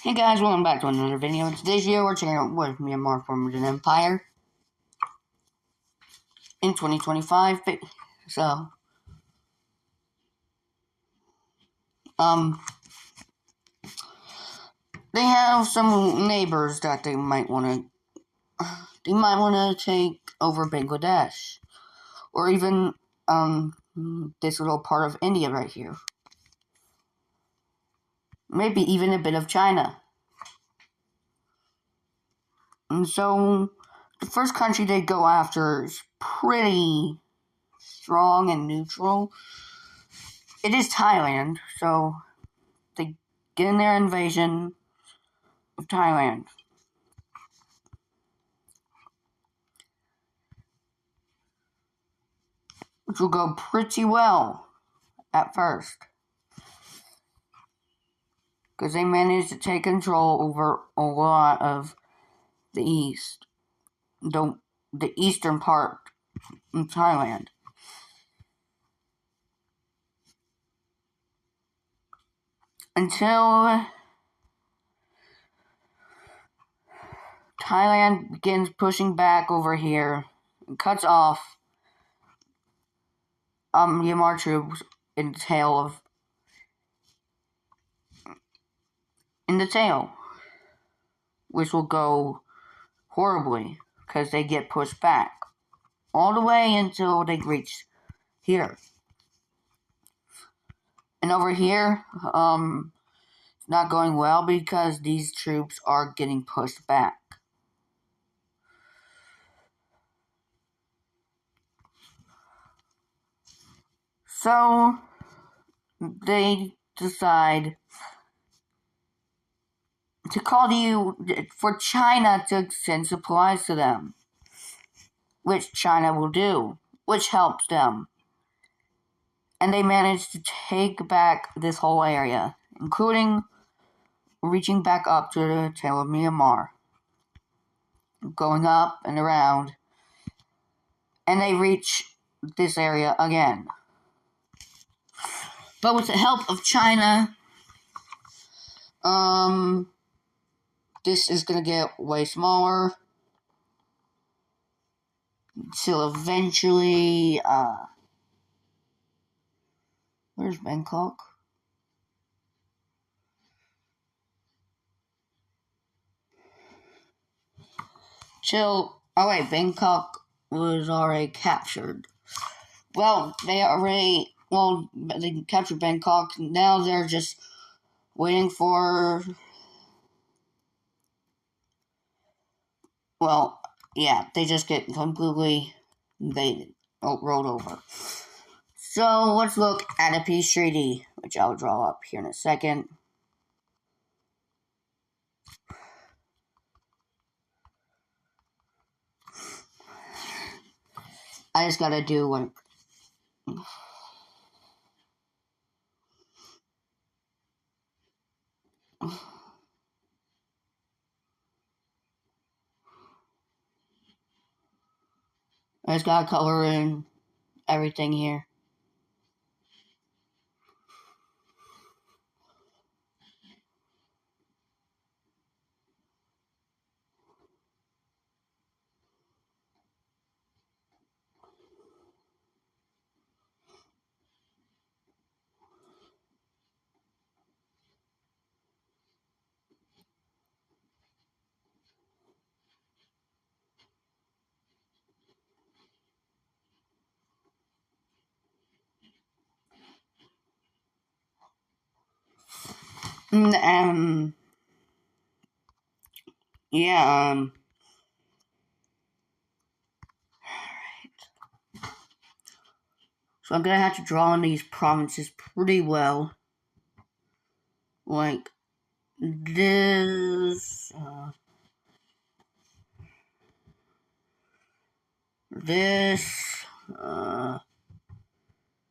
Hey guys, welcome back to another video. In today's video, we're checking out what Myanmar formed an empire in 2025. So, they have some neighbors that they might want to take over Bangladesh, or even this little part of India right here. Maybe even a bit of China. And so, the first country they go after is pretty strong and neutral. It is Thailand, so they get in their invasion of Thailand. Which will go pretty well at first. Because they managed to take control over a lot of the east. The eastern part of Thailand. Until Thailand begins pushing back over here and cuts off Myanmar troops in the tail, which will go horribly because they get pushed back all the way until they reach here. And over here, it's not going well because these troops are getting pushed back. So, they decide to call for China to send supplies to them, which China will do, which helps them. And they manage to take back this whole area, including reaching back up to the tail of Myanmar, going up and around, and they reach this area again. But with the help of China, this is going to get way smaller until eventually, where's Bangkok? Bangkok was already captured. They captured Bangkok. Now they're just waiting for, they just get completely rolled over. So let's look at a peace treaty, which I'll draw up here in a second. I just gotta do one. I just gotta color in everything here. So I'm gonna have to draw in these provinces pretty well. Like this, this, and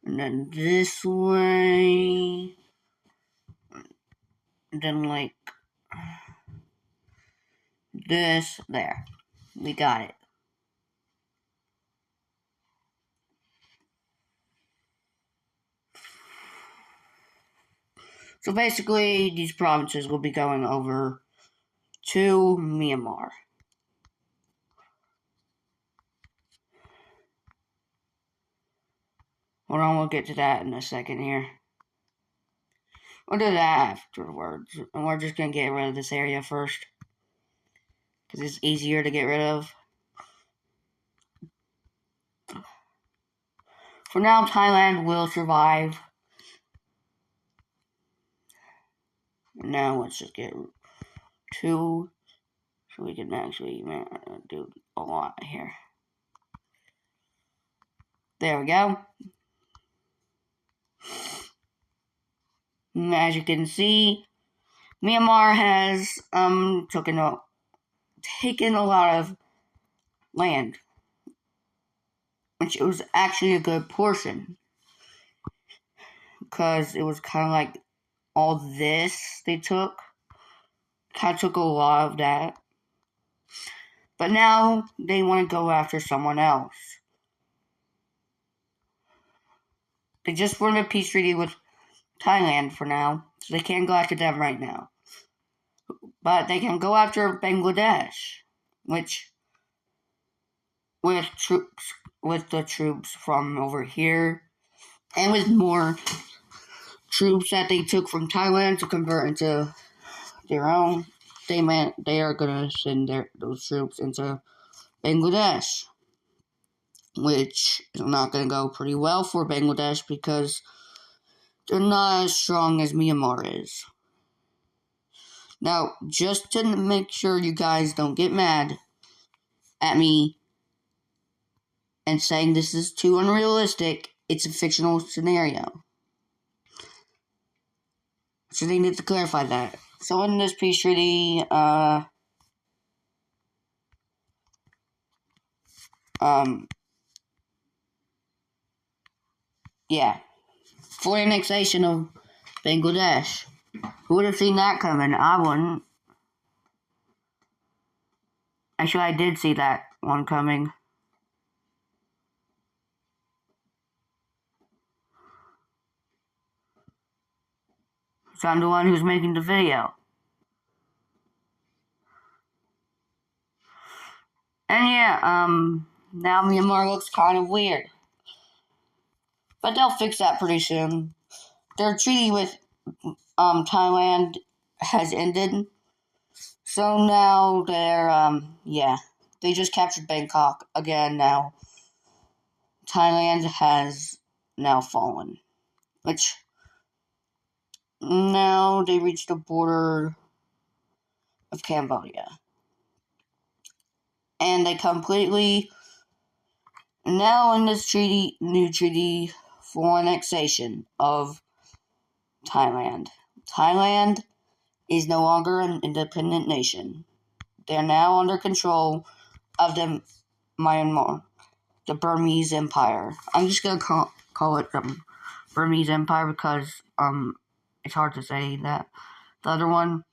then this way, and then like this, there. We got it. So basically, these provinces will be going over to Myanmar. Hold on, we'll get to that in a second here. We'll do that afterwards. And we're just going to get rid of this area first. Because it's easier to get rid of. For now, Thailand will survive. Now let's just get 2. So we can actually do a lot here. There we go. As you can see, Myanmar has taken a lot of land, which was actually a good portion, because it was kind of like all this they took. Kind of took a lot of that. But now they want to go after someone else. They just formed a peace treaty with Thailand for now, so they can't go after them right now. But they can go after Bangladesh, which with the troops from over here, and with more troops that they took from Thailand to convert into their own, they are gonna send those troops into Bangladesh, which is not gonna go pretty well for Bangladesh because they're not as strong as Myanmar is. Now, just to make sure you guys don't get mad at me and saying this is too unrealistic, it's a fictional scenario. So they need to clarify that. So in this peace treaty, yeah, for annexation of Bangladesh. Who would have seen that coming? I wouldn't. Actually, I did see that one coming. So I'm the one who's making the video. And yeah, now Myanmar looks kind of weird. But they'll fix that pretty soon. Their treaty with Thailand has ended. So now they just captured Bangkok again now. Thailand has now fallen. Which, now they reached the border of Cambodia. And they completely, now in this new treaty for annexation of Thailand. Thailand is no longer an independent nation. They're now under control of the Myanmar, the Burmese Empire. I'm just gonna call it the Burmese Empire because it's hard to say that. The other one,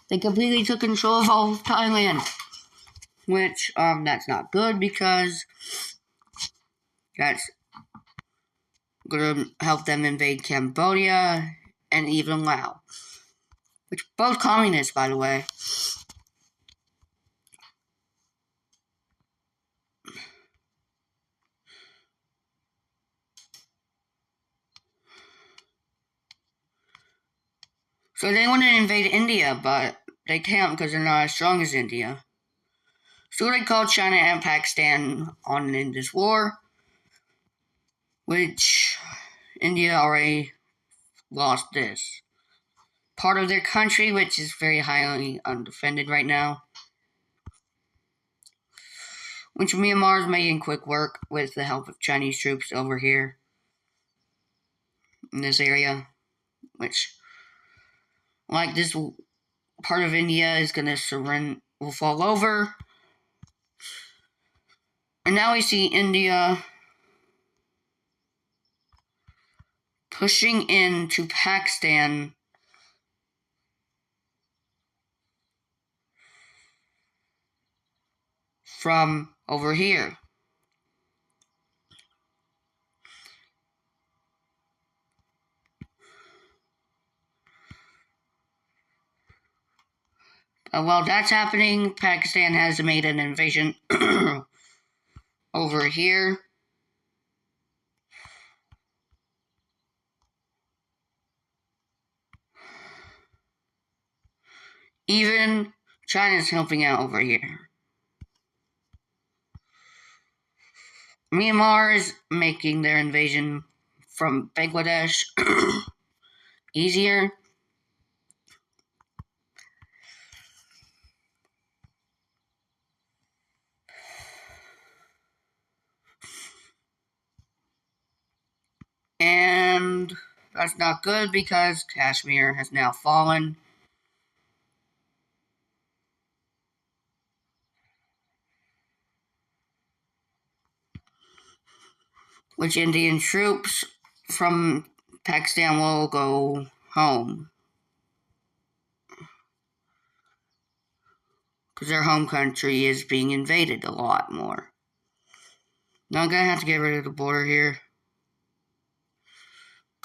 they completely took control of all of Thailand, which that's not good because that's gonna help them invade Cambodia and even Laos, which both communists, by the way. So they want to invade India, but they can't because they're not as strong as India. So they called China and Pakistan on in this war, which India already lost this part of their country, which is very highly undefended right now. Which Myanmar is making quick work with the help of Chinese troops over here in this area, which, like this part of India, is going to surrender, will fall over. And now we see India pushing into Pakistan from over here. While that's happening, Pakistan has made an invasion over here. Even China's helping out over here. Myanmar is making their invasion from Bangladesh easier. And that's not good because Kashmir has now fallen. Which Indian troops from Pakistan will go home. Because their home country is being invaded a lot more. Now I'm going to have to get rid of the border here.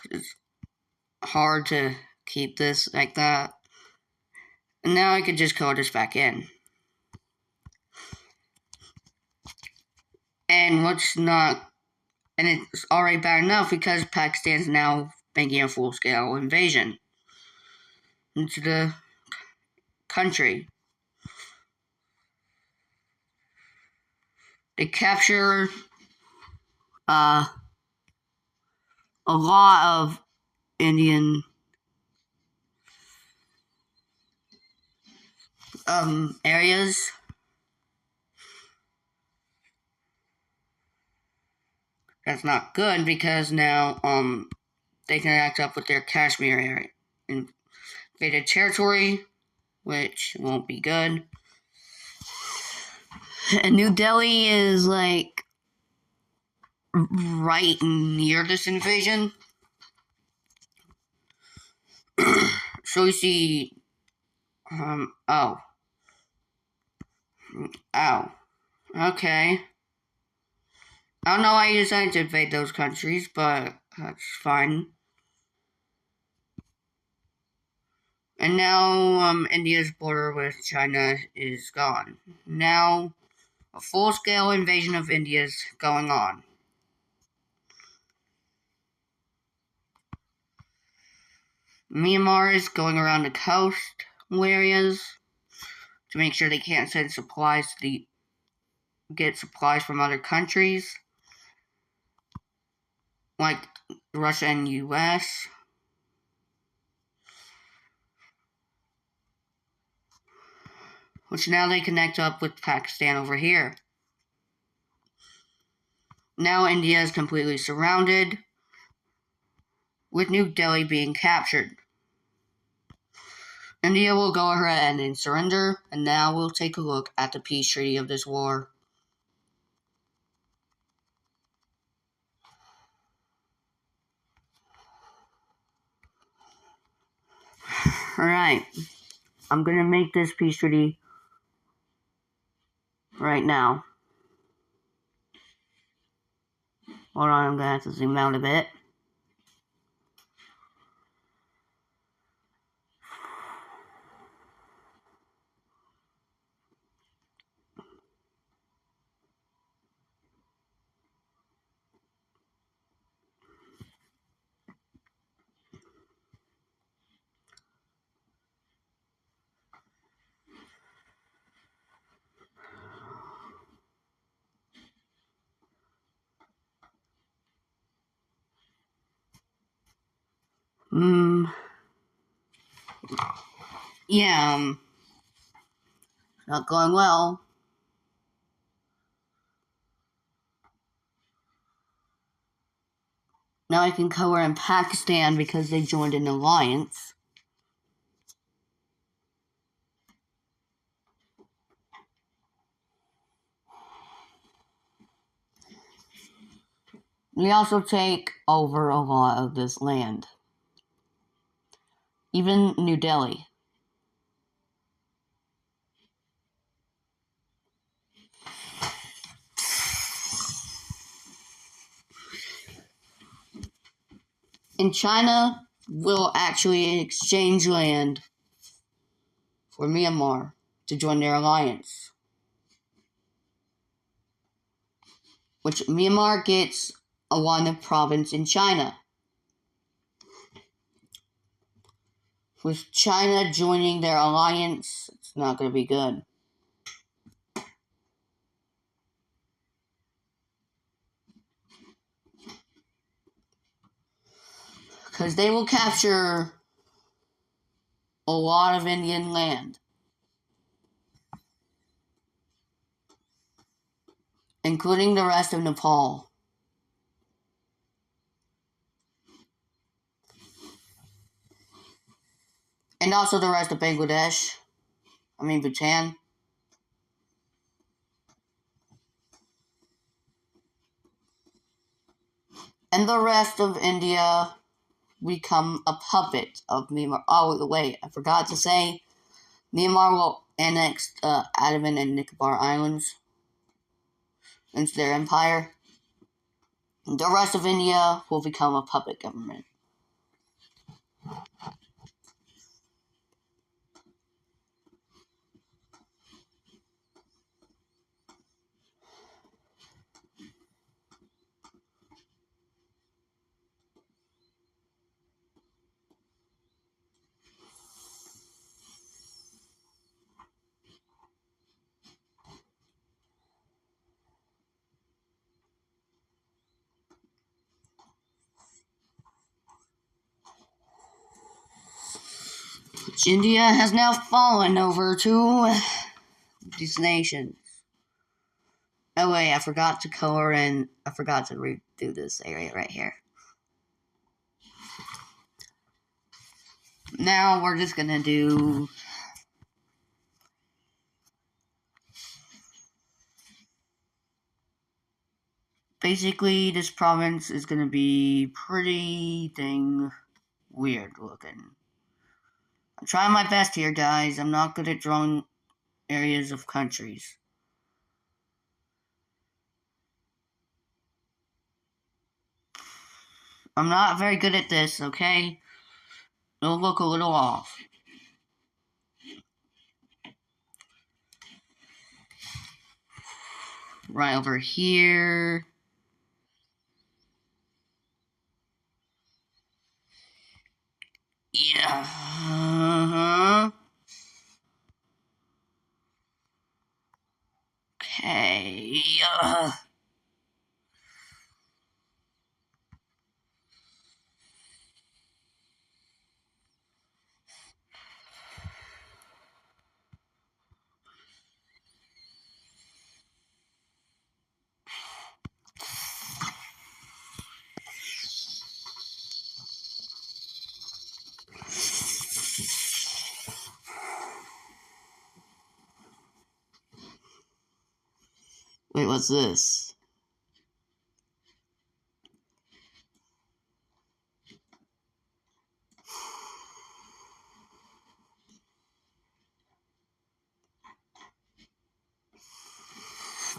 Because it's hard to keep this like that. And now I could just code this back in. And what's not, and it's already bad enough because Pakistan's now making a full-scale invasion into the country. They capture a lot of Indian areas. That's not good because now they can act up with their Kashmir area invaded territory, which won't be good. And New Delhi is like right near this invasion. So we see ow. Okay. I don't know why you decided to invade those countries, but that's fine. And now India's border with China is gone. Now a full-scale invasion of India is going on. Myanmar is going around the coast areas to make sure they can't send supplies to get supplies from other countries like Russia and US. Which now they connect up with Pakistan over here. Now India is completely surrounded, with New Delhi being captured. India will go ahead and surrender, and now we'll take a look at the peace treaty of this war. Alright, I'm going to make this peace treaty right now. Hold on, I'm going to have to zoom out a bit. Yeah, not going well. Now I can cover in Pakistan because they joined an alliance. We also take over a lot of this land. Even New Delhi. And China will actually exchange land for Myanmar to join their alliance. Which Myanmar gets a one province in China. With China joining their alliance, it's not going to be good. Because they will capture a lot of Indian land, including the rest of Nepal. And also the rest of Bangladesh. Bhutan. And the rest of India become a puppet of Myanmar. Oh, wait, I forgot to say, Myanmar will annex Andaman and Nicobar Islands into their empire. The rest of India will become a puppet government. Which India has now fallen over to these nations. Oh wait, I forgot to redo this area right here. Now we're just gonna do basically this province is gonna be pretty dang weird looking. I'm trying my best here, guys. I'm not good at drawing areas of countries. I'm not very good at this, okay? It'll look a little off. Right over here. Yeah. Okay. Wait, what's this?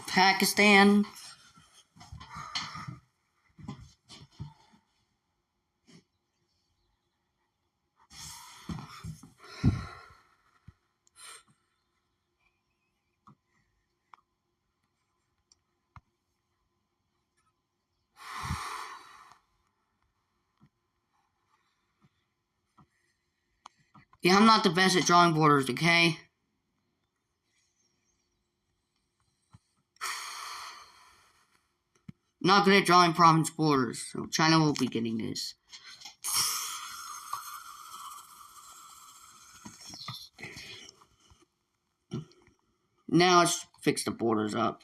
Pakistan. Yeah, I'm not the best at drawing borders, okay? Not good at drawing province borders, so China will be getting this. Now let's fix the borders up.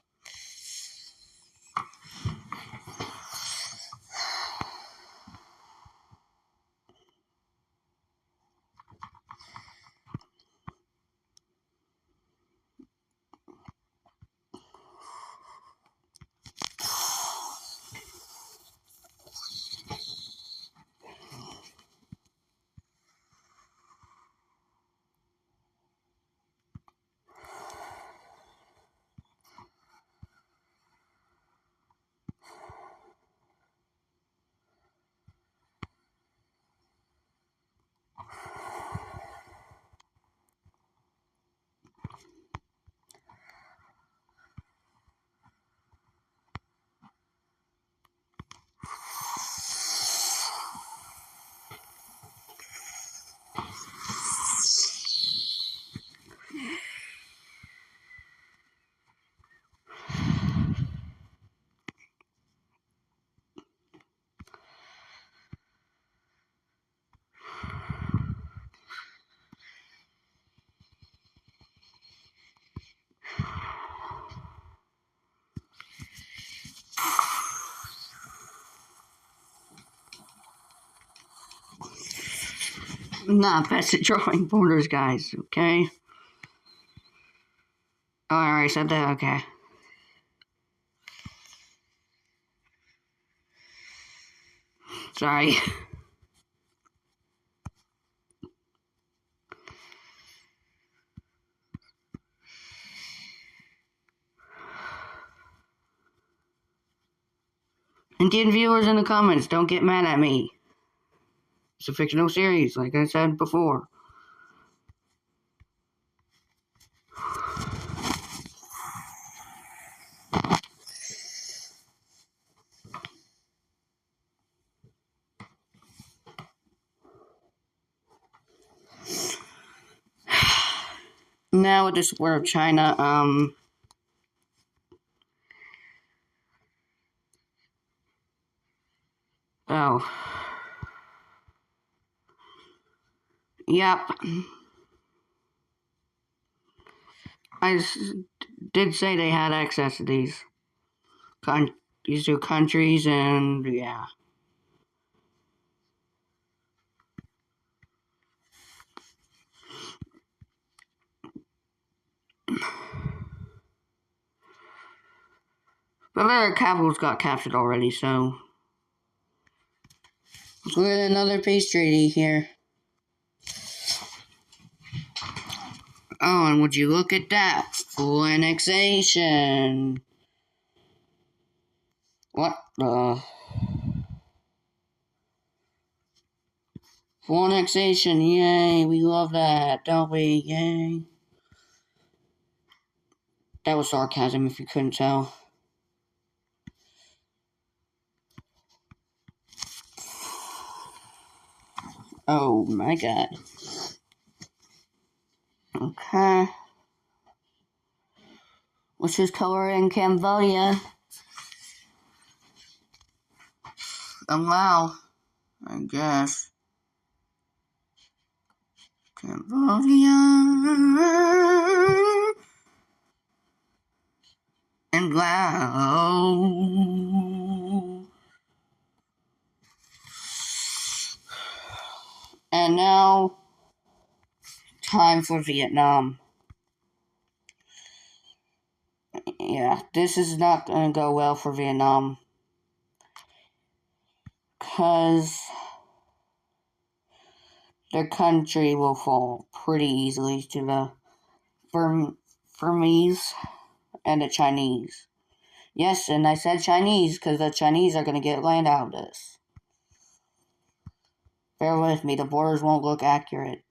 Not best at drawing borders, guys, okay? Oh, I already said that, okay. Sorry. Indian viewers in the comments, don't get mad at me. It's a fictional series, like I said before. Now with this war of China, oh. Yep. Did say they had access to these two countries, and yeah. But their capitals got captured already, so we're in another peace treaty here. Oh, and would you look at that? Full annexation. What the? Full annexation, yay, we love that, don't we? Yay. That was sarcasm if you couldn't tell. Oh my god. Okay. Which is color in Cambodia. Wow, I guess. Cambodia and Laos. And now, time for Vietnam. Yeah, this is not going to go well for Vietnam. Because their country will fall pretty easily to the Burmese and the Chinese. Yes, and I said Chinese because the Chinese are going to get land out of this. Bear with me, the borders won't look accurate.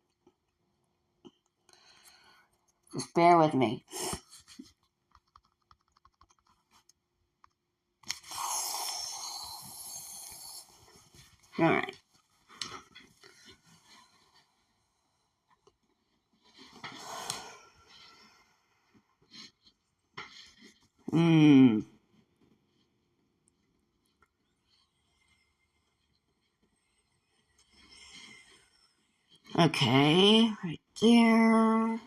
Just bear with me. Alright. Okay, right there.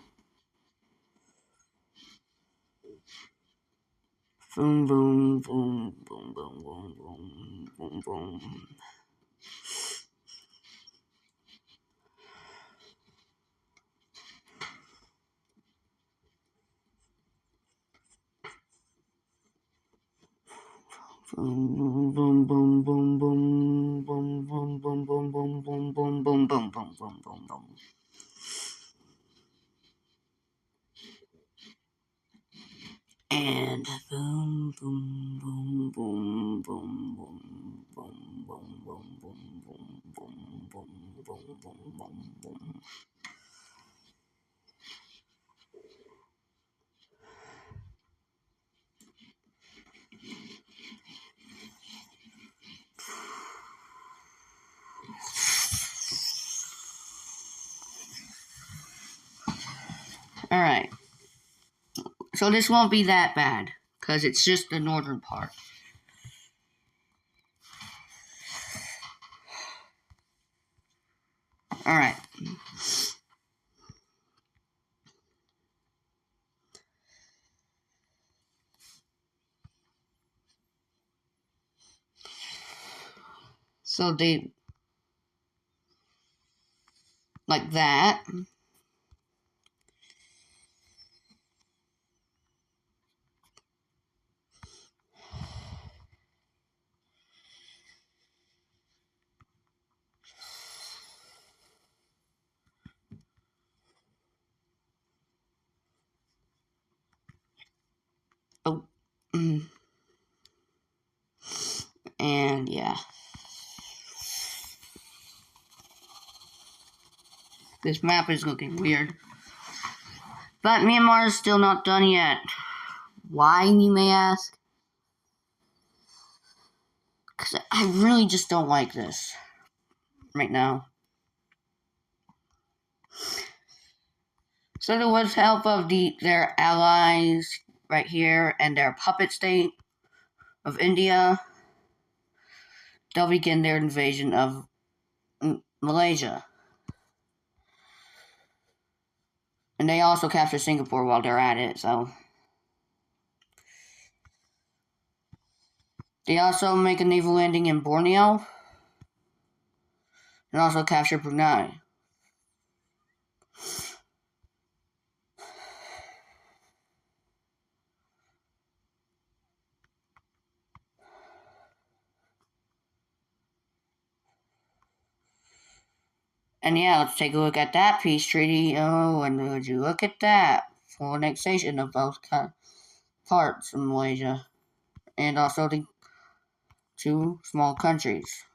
Boom, boom, boom, boom, boom, boom, boom, boom, boom. Boom, boom, boom, boom, boom, boom, boom, boom, boom, boom, boom, boom, boom, boom, boom, boom, boom, boom. And boom, boom, boom, boom, boom, boom, boom, boom, boom, boom, boom, boom, boom, boom, boom, boom, boom. All right. So this won't be that bad because it's just the northern part. All right. So they like that. Oh. And yeah. This map is looking weird. But Myanmar is still not done yet. Why, you may ask? Because I really just don't like this right now. So with help of their allies right here and their puppet state of India, they'll begin their invasion of Malaysia. And they also capture Singapore while they're at it, so. They also make a naval landing in Borneo and also capture Brunei. And yeah, let's take a look at that peace treaty. Oh, and would you look at that? Full annexation of both parts of Malaysia. And also the two small countries.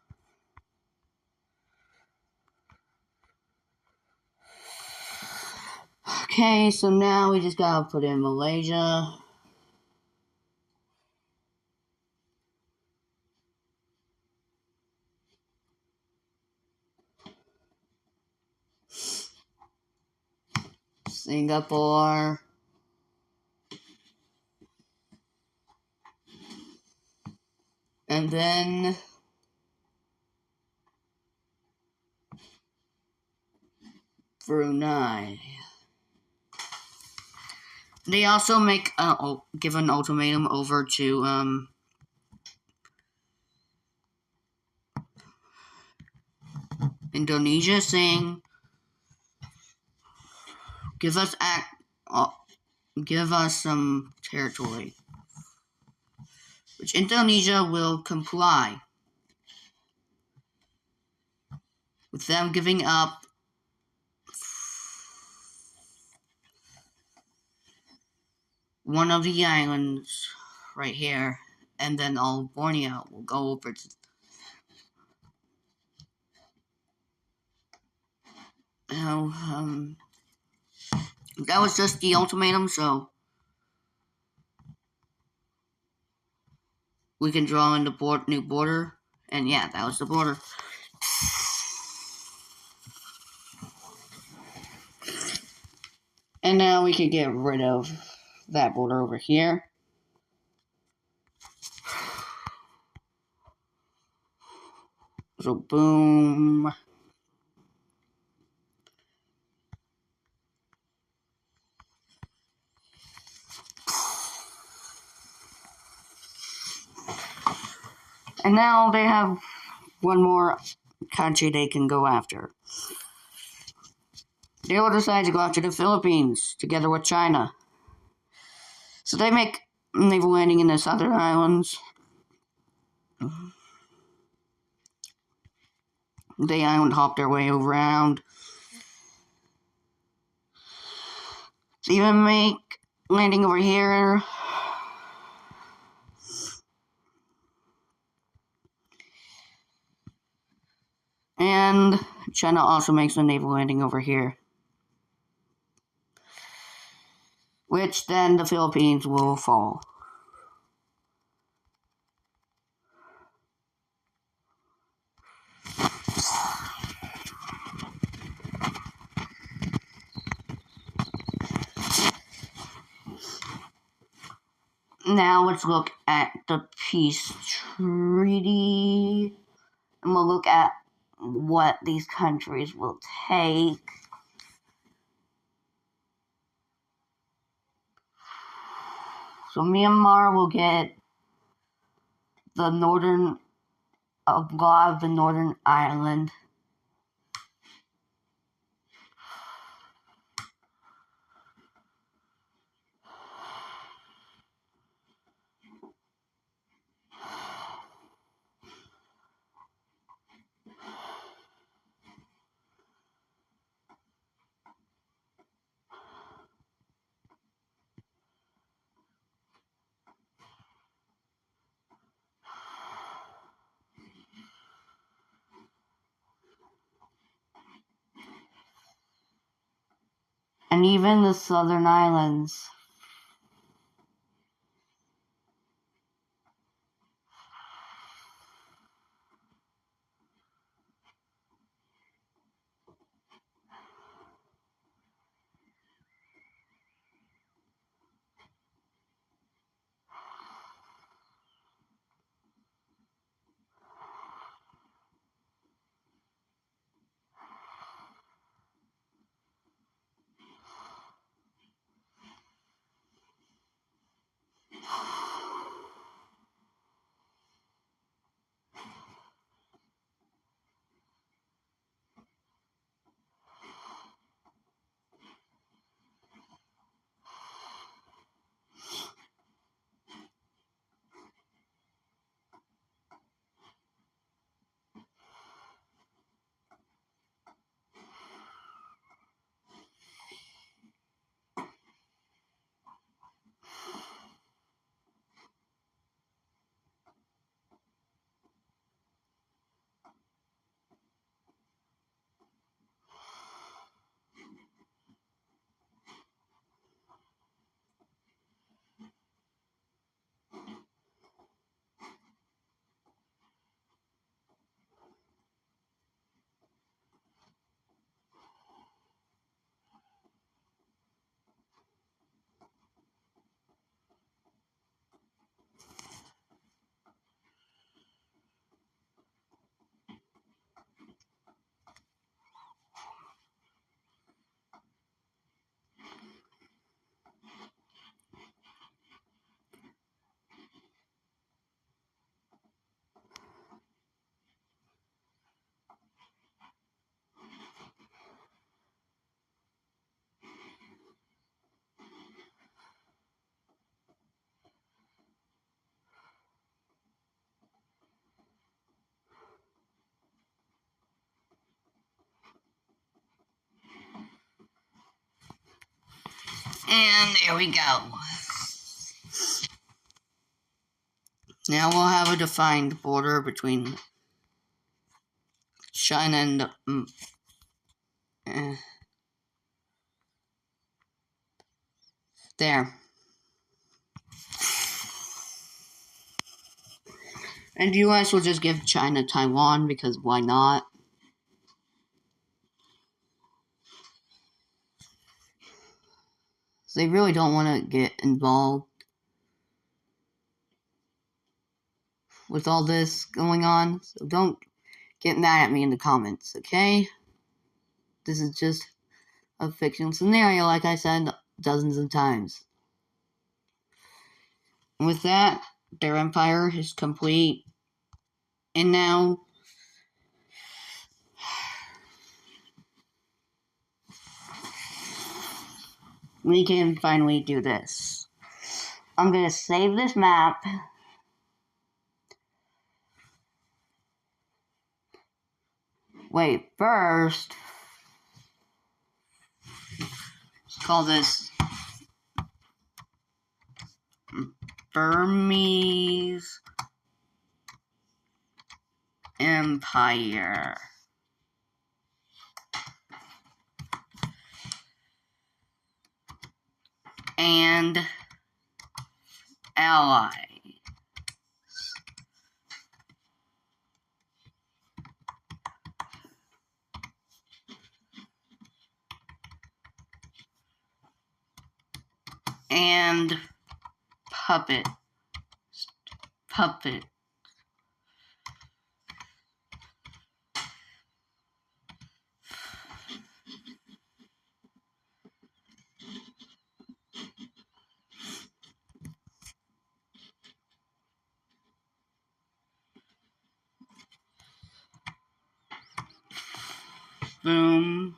Okay, so now we just gotta put in Malaysia. Singapore. And then Brunei. They also give an ultimatum over to Indonesia, saying, "Give us some territory," which Indonesia will comply with them giving up one of the islands right here, and then all Borneo will go over to. That was just the ultimatum, so we can draw in the new border, and yeah, that was the border. And now we can get rid of that border over here. So boom. And now they have one more country they can go after. They will decide to go after the Philippines together with China. So they make naval landing in the southern islands. They island hop their way around. They even make landing over here. And China also makes a naval landing over here. Which then the Philippines will fall. Now let's look at the peace treaty. And we'll look at what these countries will take. So Myanmar will get a lot of the northern island. And even the southern islands. And there we go. Now we'll have a defined border between China and there. And the US will just give China Taiwan because why not? They really don't want to get involved with all this going on. So don't get mad at me in the comments, okay? This is just a fictional scenario, like I said dozens of times. And with that, their empire is complete. And now we can finally do this. I'm going to save this map. Wait, first, let's call this Burmese Empire. And ally. And puppet. Boom.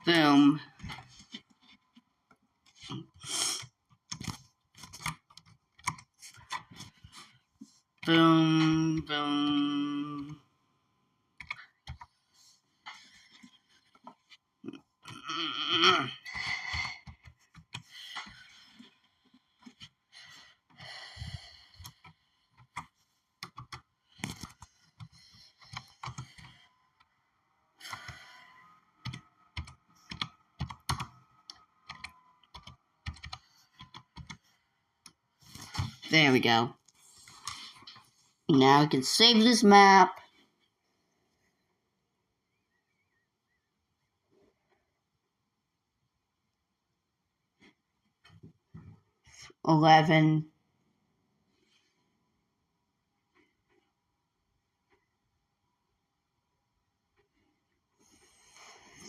Boom. Boom, boom. There we go. Now I can save this map. $11.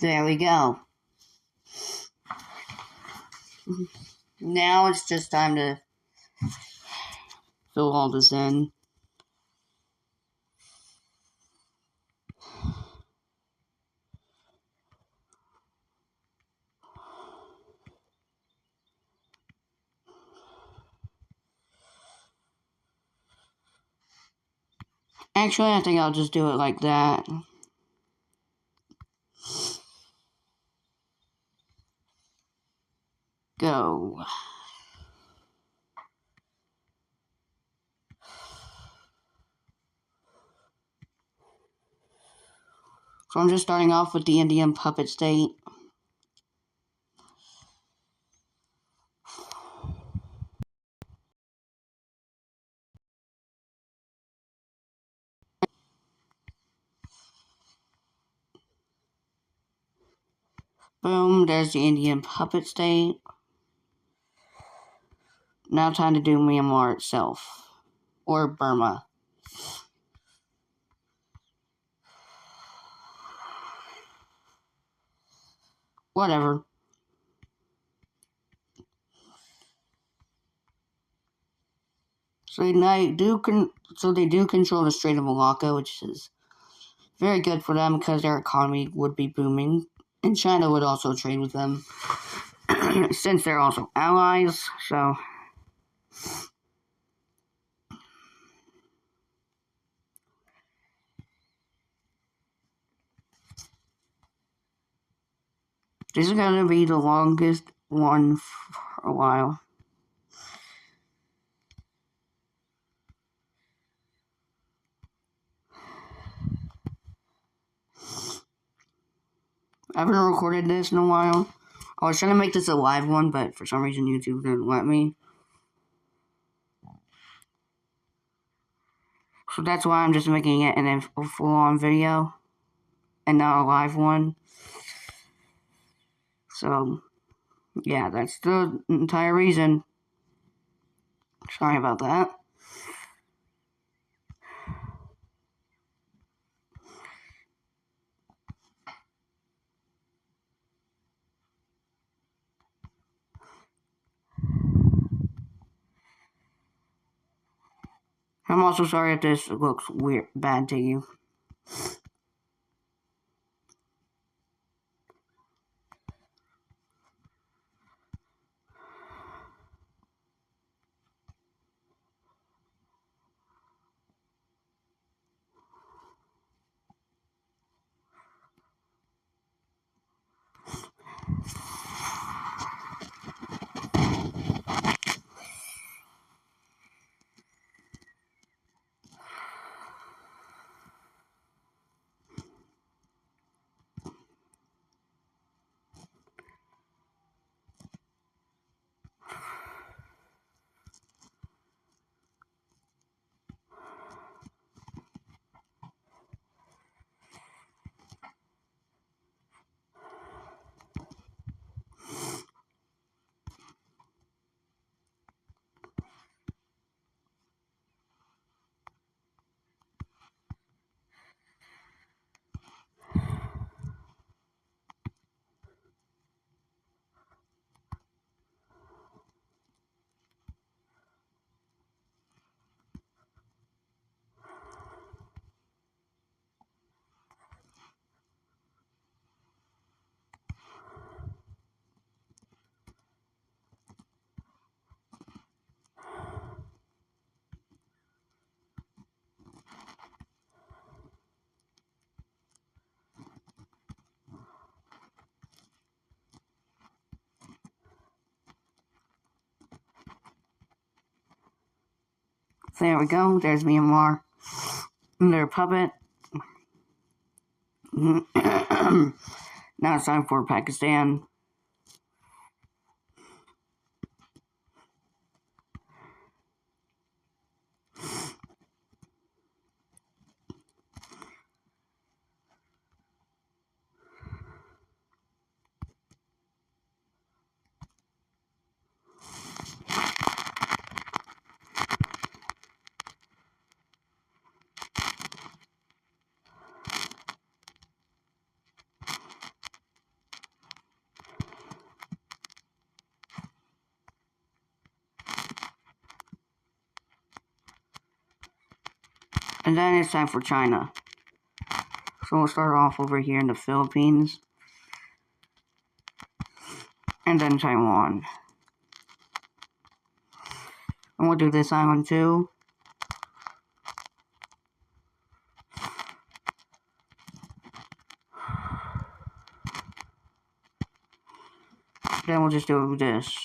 There we go. Now it's just time to fill all this in. Actually, I think I'll just do it like that. Go. So I'm just starting off with the Indian puppet state. Boom, there's the Indian puppet state. Now time to do Myanmar itself. Or Burma. Whatever. So they do control the Strait of Malacca, which is very good for them because their economy would be booming. And China would also trade with them since they're also allies. So this is going to be the longest one for a while. I haven't recorded this in a while. I was trying to make this a live one, but for some reason YouTube didn't let me. So that's why I'm just making it in a full-on video and not a live one. So, yeah, that's the entire reason. Sorry about that. I'm also sorry if this looks weird, bad to you. There we go. There's Myanmar. Their puppet. Now it's time for Pakistan. And then it's time for China. So we'll start off over here in the Philippines. And then Taiwan. And we'll do this island too. Then we'll just do this.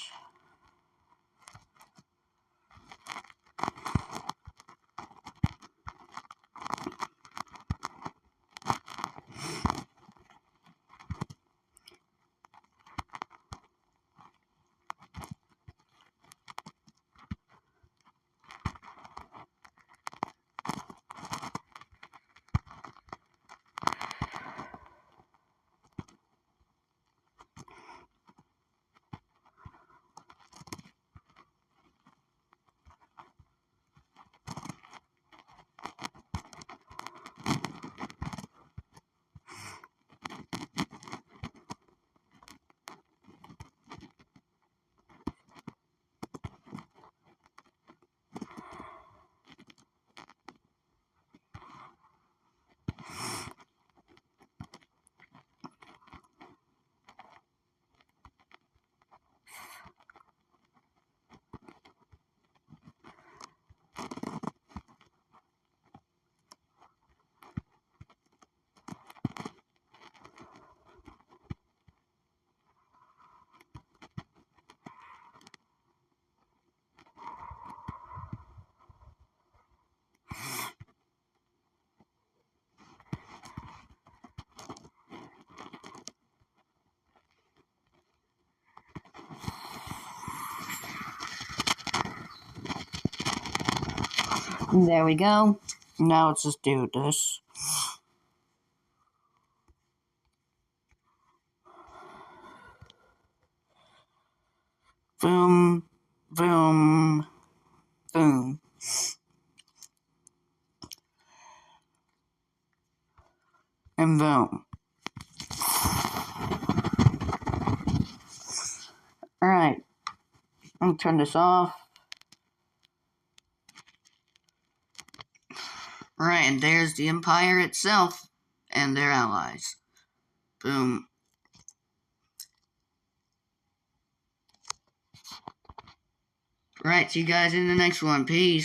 There we go. Now let's just do this. Boom, boom, boom. And boom. Alright. I'm gonna turn this off. Right, and there's the empire itself and their allies. Boom. Right, see you guys in the next one. Peace.